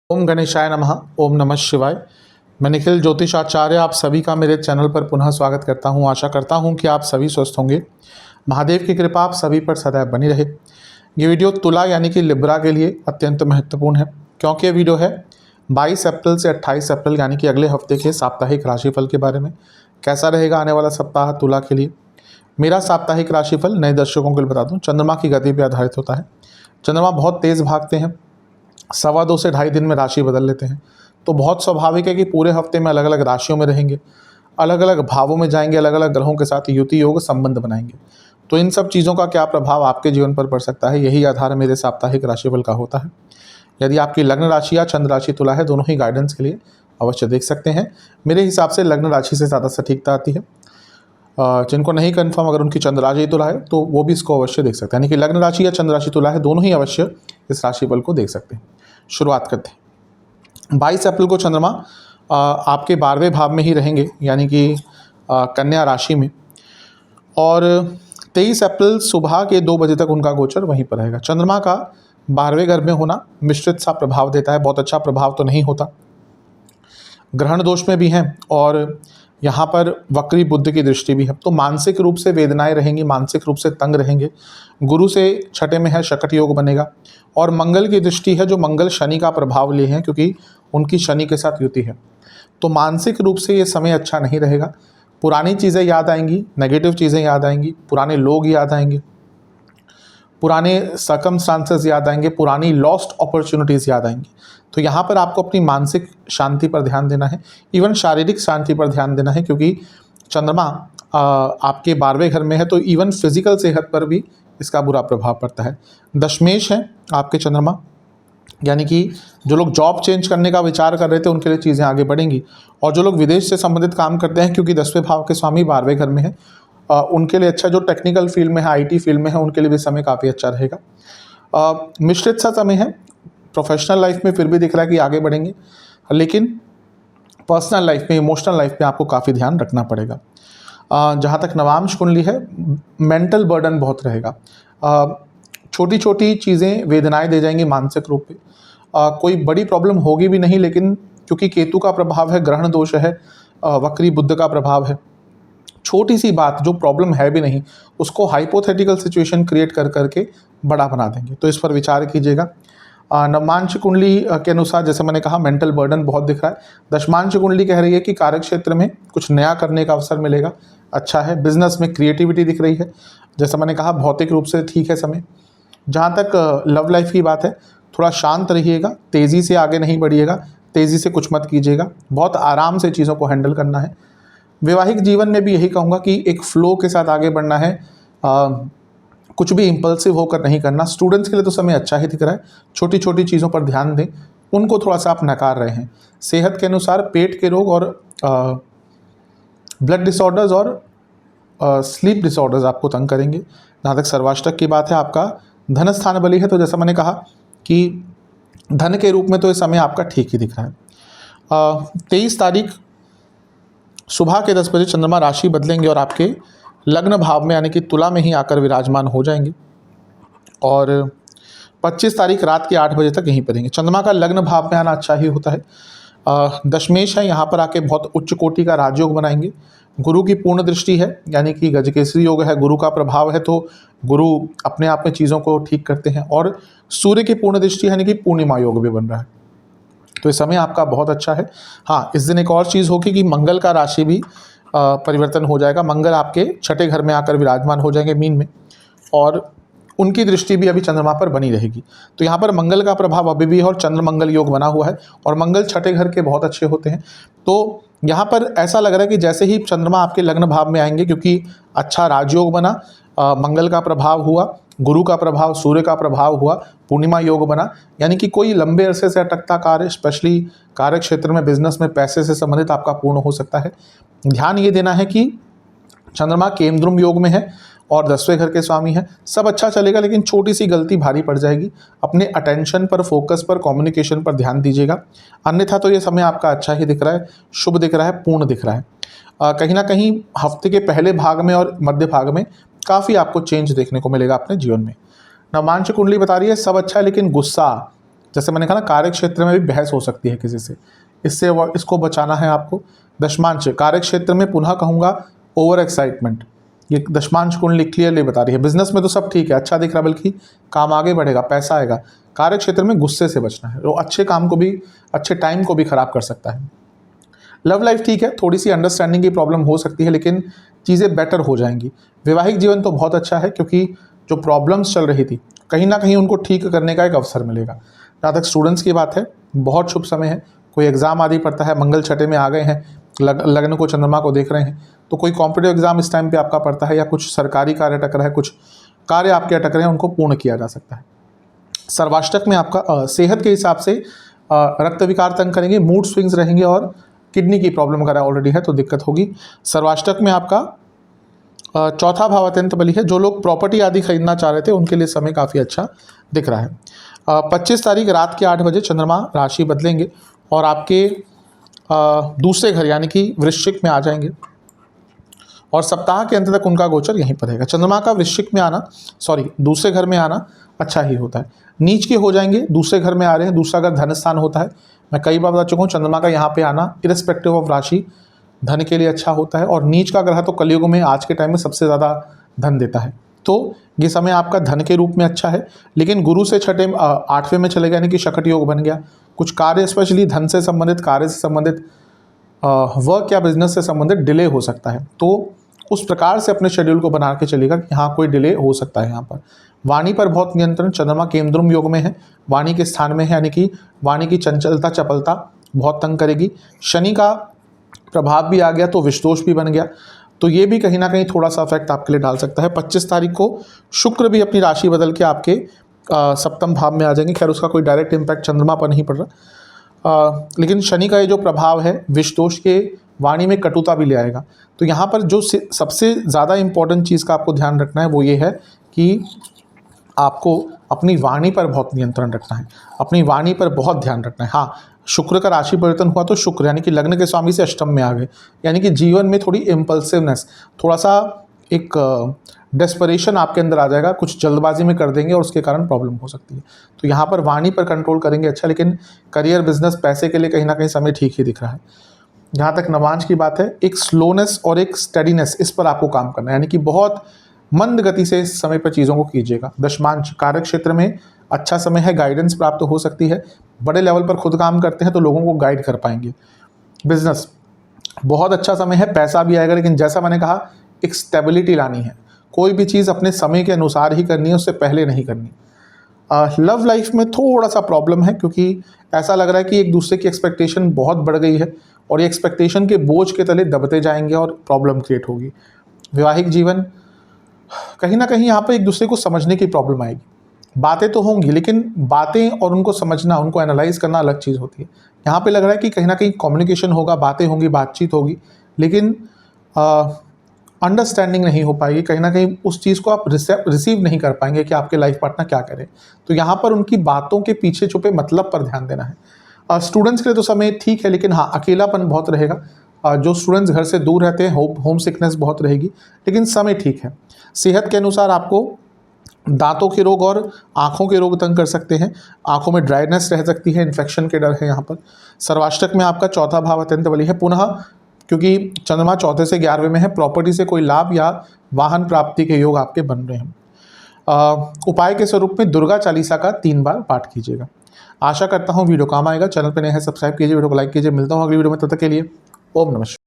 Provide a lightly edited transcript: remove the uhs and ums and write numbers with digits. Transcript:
ओम गणेशाय नमः। ओम नमः शिवाय। मैं निखिल ज्योतिषाचार्य आप सभी का मेरे चैनल पर पुनः स्वागत करता हूं। आशा करता हूं कि आप सभी स्वस्थ होंगे। महादेव की कृपा आप सभी पर सदैव बनी रहे। ये वीडियो तुला यानी कि लिब्रा के लिए अत्यंत महत्वपूर्ण है, क्योंकि ये वीडियो है 22 अप्रैल से 28 अप्रैल यानी कि अगले हफ्ते के साप्ताहिक राशिफल के बारे में। कैसा रहेगा आने वाला सप्ताह तुला के लिए। मेरा साप्ताहिक राशिफल नए दर्शकों के लिए बता दूं, चंद्रमा की गति पर आधारित होता है। चंद्रमा बहुत तेज़ भागते हैं, 2.25 से 2.5 दिन में राशि बदल लेते हैं। तो बहुत स्वाभाविक है कि पूरे हफ्ते में अलग अलग राशियों में रहेंगे, अलग अलग भावों में जाएंगे, अलग अलग ग्रहों के साथ युति योग संबंध बनाएंगे। तो इन सब चीज़ों का क्या प्रभाव आपके जीवन पर पड़ सकता है, यही आधार मेरे साप्ताहिक राशिफल का होता है। यदि आपकी लग्न राशि या चंद्र राशि तुला है, दोनों ही गाइडेंस के लिए अवश्य देख सकते हैं। मेरे हिसाब से लग्न राशि से ज़्यादा सटीकता आती है। जिनको नहीं कन्फर्म, अगर उनकी चंद्र राशि तुला है तो वो भी इसको अवश्य देख सकते हैं। यानी कि लग्न राशि या चंद्र राशि तुला है, दोनों ही अवश्य इस राशिफल को देख सकते हैं। शुरुआत करते हैं। 22 अप्रैल को चंद्रमा आपके 12वें भाव में ही रहेंगे, यानी कि कन्या राशि में, और 23 अप्रैल सुबह के 2 बजे तक उनका गोचर वहीं पर रहेगा। चंद्रमा का 12वें घर में होना मिश्रित सा प्रभाव देता है, बहुत अच्छा प्रभाव तो नहीं होता। ग्रहण दोष में भी हैं और यहाँ पर वक्री बुध की दृष्टि भी है, तो मानसिक रूप से वेदनाएं रहेंगी, मानसिक रूप से तंग रहेंगे। गुरु से छठे में है, शकट योग बनेगा, और मंगल की दृष्टि है, जो मंगल शनि का प्रभाव लिए हैं क्योंकि उनकी शनि के साथ युति है। तो मानसिक रूप से ये समय अच्छा नहीं रहेगा। पुरानी चीज़ें याद आएंगी, नेगेटिव चीज़ें याद आएंगी, पुराने लोग याद आएंगे, पुराने सर्कमस्टांसेस याद आएंगे, पुरानी लॉस्ट अपॉर्चुनिटीज़ याद आएंगी। तो यहाँ पर आपको अपनी मानसिक शांति पर ध्यान देना है, इवन शारीरिक शांति पर ध्यान देना है, क्योंकि चंद्रमा आपके 12वें घर में है, तो इवन फिजिकल सेहत पर भी इसका बुरा प्रभाव पड़ता है। दशमेश है आपके चंद्रमा, यानी कि जो लोग जॉब चेंज करने का विचार कर रहे थे उनके लिए चीज़ें आगे बढ़ेंगी, और जो लोग विदेश से संबंधित काम करते हैं, क्योंकि 10वें भाव के स्वामी 12वें घर में है, उनके लिए अच्छा। जो टेक्निकल फील्ड में है, आईटी फील्ड में है, उनके लिए भी समय काफ़ी अच्छा रहेगा। मिश्रित सा समय है। प्रोफेशनल लाइफ में फिर भी दिख रहा है कि आगे बढ़ेंगे, लेकिन पर्सनल लाइफ में, इमोशनल लाइफ में आपको काफ़ी ध्यान रखना पड़ेगा। जहाँ तक नवांश कुंडली है, मेंटल बर्डन बहुत रहेगा। छोटी छोटी चीज़ें वेदनाएं दे जाएंगी मानसिक रूप पे। कोई बड़ी प्रॉब्लम होगी भी नहीं, लेकिन क्योंकि केतु का प्रभाव है, ग्रहण दोष है, वक्री बुध का प्रभाव है, छोटी सी बात जो प्रॉब्लम है भी नहीं, उसको हाइपोथेटिकल सिचुएशन क्रिएट कर करके बड़ा बना देंगे। तो इस पर विचार कीजिएगा। नवमांश कुंडली के अनुसार, जैसे मैंने कहा, मेंटल बर्डन बहुत दिख रहा है। दशमांश कुंडली कह रही है कि कार्य क्षेत्र में कुछ नया करने का अवसर मिलेगा, अच्छा है। बिजनेस में क्रिएटिविटी दिख रही है, जैसा मैंने कहा, भौतिक रूप से ठीक है समय। जहाँ तक लव लाइफ की बात है, थोड़ा शांत रहिएगा, तेज़ी से आगे नहीं बढ़िएगा, तेज़ी से कुछ मत कीजिएगा, बहुत आराम से चीज़ों को हैंडल करना है। वैवाहिक जीवन में भी यही कहूँगा कि एक फ्लो के साथ आगे बढ़ना है, कुछ भी इम्पल्सिव होकर नहीं करना। स्टूडेंट्स के लिए तो समय अच्छा ही दिख रहा है, छोटी छोटी चीज़ों पर ध्यान दें, उनको थोड़ा सा आप नकार रहे हैं। सेहत के अनुसार पेट के रोग और ब्लड डिसऑर्डर्स और स्लीप डिसऑर्डर्स आपको तंग करेंगे। जहाँ तक सर्वाष्टक की बात है, आपका धन स्थान बली है, तो जैसा मैंने कहा कि धन के रूप में तो इस समय आपका ठीक ही दिख रहा है। 23 तारीख सुबह के 10 बजे चंद्रमा राशि बदलेंगे और आपके लग्न भाव में, यानी कि तुला में ही आकर विराजमान हो जाएंगे, और 25 तारीख रात के 8 बजे तक यहीं पर रहेंगे। चंद्रमा का लग्न भाव में आना अच्छा ही होता है। दशमेश है, यहाँ पर आके बहुत उच्च कोटि का राजयोग बनाएंगे। गुरु की पूर्ण दृष्टि है, यानी कि गजकेसरी योग है, गुरु का प्रभाव है, तो गुरु अपने आप में चीज़ों को ठीक करते हैं। और सूर्य की पूर्ण दृष्टि है, यानी कि पूर्णिमा योग भी बन रहा है, तो इस समय आपका बहुत अच्छा है। हाँ, इस दिन एक और चीज़ होगी कि मंगल का राशि भी परिवर्तन हो जाएगा। मंगल आपके छठे घर में आकर विराजमान हो जाएंगे, मीन में, और उनकी दृष्टि भी अभी चंद्रमा पर बनी रहेगी। तो यहाँ पर मंगल का प्रभाव अभी भी है, और चंद्र मंगल योग बना हुआ है, और मंगल छठे घर के बहुत अच्छे होते हैं। तो यहाँ पर ऐसा लग रहा है कि जैसे ही चंद्रमा आपके लग्न भाव में आएंगे, क्योंकि अच्छा राजयोग बना, मंगल का प्रभाव हुआ, गुरु का प्रभाव, सूर्य का प्रभाव हुआ, पूर्णिमा योग बना, यानी कि कोई लंबे अरसे से अटकता कार्य, स्पेशली कार्य क्षेत्र में, बिजनेस में, पैसे से संबंधित आपका पूर्ण हो सकता है। ध्यान ये देना है कि चंद्रमा केमद्रुम योग में है और 10वें घर के स्वामी है, सब अच्छा चलेगा, लेकिन छोटी सी गलती भारी पड़ जाएगी। अपने अटेंशन पर, फोकस पर, कम्युनिकेशन पर ध्यान दीजिएगा, अन्यथा तो ये समय आपका अच्छा ही दिख रहा है, शुभ दिख रहा है, पूर्ण दिख रहा है। कहीं ना कहीं हफ्ते के पहले भाग में और मध्य भाग में काफ़ी आपको चेंज देखने को मिलेगा अपने जीवन में। नवमांश कुंडली बता रही है सब अच्छा है, लेकिन गुस्सा जैसे मैंने कहा ना, कार्य क्षेत्र में भी बहस हो सकती है किसी से, इसको बचाना है आपको। दशमांश कार्य क्षेत्र में पुनः कहूँगा ओवर एक्साइटमेंट, ये दशमांश कुंडली क्लियरली बता रही है। बिजनेस में तो सब ठीक है, अच्छा दिख रहा है, बल्कि काम आगे बढ़ेगा, पैसा आएगा। कार्य क्षेत्र में गुस्से से बचना है, वो अच्छे काम को भी, अच्छे टाइम को भी खराब कर सकता है। लव लाइफ ठीक है, थोड़ी सी अंडरस्टैंडिंग की प्रॉब्लम हो सकती है, लेकिन चीज़ें बेटर हो जाएंगी। वैवाहिक जीवन तो बहुत अच्छा है, क्योंकि जो प्रॉब्लम्स चल रही थी कहीं ना कहीं उनको ठीक करने का एक अवसर मिलेगा। जहाँ तक स्टूडेंट्स की बात है, बहुत शुभ समय है। कोई एग्ज़ाम आदि पड़ता है, मंगल छठे में आ गए हैं, लग्न को चंद्रमा को देख रहे हैं, तो कोई कॉम्पिटिटिव एग्जाम इस टाइम पे आपका पड़ता है, या कुछ सरकारी कार्य अटक रहा है, कुछ कार्य आपके अटक रहे हैं, उनको पूर्ण किया जा सकता है। सर्वाष्टक में आपका सेहत के हिसाब से रक्त विकार तंग करेंगे, मूड स्विंग्स रहेंगे, और किडनी की प्रॉब्लम अगर ऑलरेडी है तो दिक्कत होगी। सर्वाष्टक में आपका चौथा भाव अत्यंत बली है। जो लोग प्रॉपर्टी आदि खरीदना चाह रहे थे उनके लिए समय काफ़ी अच्छा दिख रहा है। 25 तारीख रात के 8 बजे चंद्रमा राशि बदलेंगे और आपके दूसरे घर यानी कि वृश्चिक में आ जाएंगे, और सप्ताह के अंत तक उनका गोचर यहीं पर रहेगा। चंद्रमा का वृश्चिक में आना, दूसरे घर में आना अच्छा ही होता है। नीच के हो जाएंगे, दूसरे घर में आ रहे हैं, दूसरा घर धन स्थान होता है। मैं कई बार बता चुका हूँ, चंद्रमा का यहाँ पे आना इरेस्पेक्टिव ऑफ राशि धन के लिए अच्छा होता है, और नीच का ग्रह तो कलयुग में आज के टाइम में सबसे ज़्यादा धन देता है। तो ये समय आपका धन के रूप में अच्छा है, लेकिन गुरु से छठे 8वें में चले गया, यानी कि शकट योग बन गया। कुछ कार्य स्पेशली धन से संबंधित, कार्य से संबंधित, वर्क या बिजनेस से संबंधित डिले हो सकता है। तो उस प्रकार से अपने शेड्यूल को बना के चलेगा कि हाँ कोई डिले हो सकता है। यहाँ पर वाणी पर बहुत नियंत्रण, चंद्रमा केंद्रुम योग में है, वाणी के स्थान में है, यानी कि वाणी की चंचलता चपलता बहुत तंग करेगी। शनि का प्रभाव भी आ गया तो विषदोष भी बन गया, तो ये भी कहीं ना कहीं थोड़ा सा इफेक्ट आपके लिए डाल सकता है। 25 तारीख को शुक्र भी अपनी राशि बदल के आपके सप्तम भाव में आ जाएंगे। खैर उसका कोई डायरेक्ट इम्पैक्ट चंद्रमा पर नहीं पड़ रहा, लेकिन शनि का ये जो प्रभाव है विषदोष के वाणी में कटुता भी ले आएगा। तो यहाँ पर जो सबसे ज़्यादा इम्पॉर्टेंट चीज़ का आपको ध्यान रखना है वो ये है कि आपको अपनी वाणी पर बहुत नियंत्रण रखना है, अपनी वाणी पर बहुत ध्यान रखना है। हाँ, शुक्र का राशि परिवर्तन हुआ तो शुक्र यानी कि लग्न के स्वामी से अष्टम में आ गए, यानी कि जीवन में थोड़ी इम्पल्सिवनेस, थोड़ा सा एक डेस्परेशन आपके अंदर आ जाएगा, कुछ जल्दबाजी में कर देंगे और उसके कारण प्रॉब्लम हो सकती है। तो यहाँ पर वाणी पर कंट्रोल करेंगे अच्छा, लेकिन करियर बिजनेस पैसे के लिए कहीं ना कहीं समय ठीक ही दिख रहा है। जहाँ तक नवांश की बात है, एक स्लोनेस और एक स्टेडीनेस, इस पर आपको काम करना है, यानी कि बहुत मंद गति से इस समय पर चीज़ों को कीजिएगा। दशमांश कार्य क्षेत्र में अच्छा समय है, गाइडेंस प्राप्त हो सकती है, बड़े लेवल पर खुद काम करते हैं तो लोगों को गाइड कर पाएंगे। बिजनेस बहुत अच्छा समय है, पैसा भी आएगा, लेकिन जैसा मैंने कहा एक स्टेबिलिटी लानी है, कोई भी चीज़ अपने समय के अनुसार ही करनी है, उससे पहले नहीं करनी। लव लाइफ में थोड़ा सा प्रॉब्लम है, क्योंकि ऐसा लग रहा है कि एक दूसरे की एक्सपेक्टेशन बहुत बढ़ गई है और ये एक्सपेक्टेशन के बोझ के तले दबते जाएंगे और प्रॉब्लम क्रिएट होगी। वैवाहिक जीवन कहीं ना कहीं यहाँ पर एक दूसरे को समझने की प्रॉब्लम आएगी। बातें तो होंगी, लेकिन बातें और उनको समझना, उनको एनालाइज करना अलग चीज़ होती है। यहाँ पे लग रहा है कि कहीं ना कहीं कम्युनिकेशन होगा, बातें होंगी, बातचीत होगी, लेकिन अंडरस्टैंडिंग नहीं हो पाएगी। कहीं ना कहीं उस चीज़ को आप रिसीव नहीं कर पाएंगे कि आपके लाइफ पार्टनर क्या करे। तो यहाँ पर उनकी बातों के पीछे छुपे मतलब पर ध्यान देना है। स्टूडेंट्स के लिए तो समय ठीक है, लेकिन हाँ अकेलापन बहुत रहेगा। जो स्टूडेंट्स घर से दूर रहते हैं, होम सिकनेस बहुत रहेगी, लेकिन समय ठीक है। सेहत के अनुसार आपको दांतों के रोग और आँखों के रोग तंग कर सकते हैं, आँखों में ड्राइनेस रह सकती है, इन्फेक्शन के डर है यहाँ पर। सर्वाष्टक में आपका चौथा भाव अत्यंत बली है, पुनः क्योंकि चंद्रमा चौथे से 11वें में है, प्रॉपर्टी से कोई लाभ या वाहन प्राप्ति के योग आपके बन रहे हैं। उपाय के स्वरूप में दुर्गा चालीसा का 3 बार पाठ कीजिएगा। आशा करता हूँ वीडियो काम आएगा। चैनल पर नए हैं सब्सक्राइब कीजिए, वीडियो को लाइक कीजिए। मिलता हूँ अगली वीडियो में, तब तक के लिए ओम नमः शिवाय।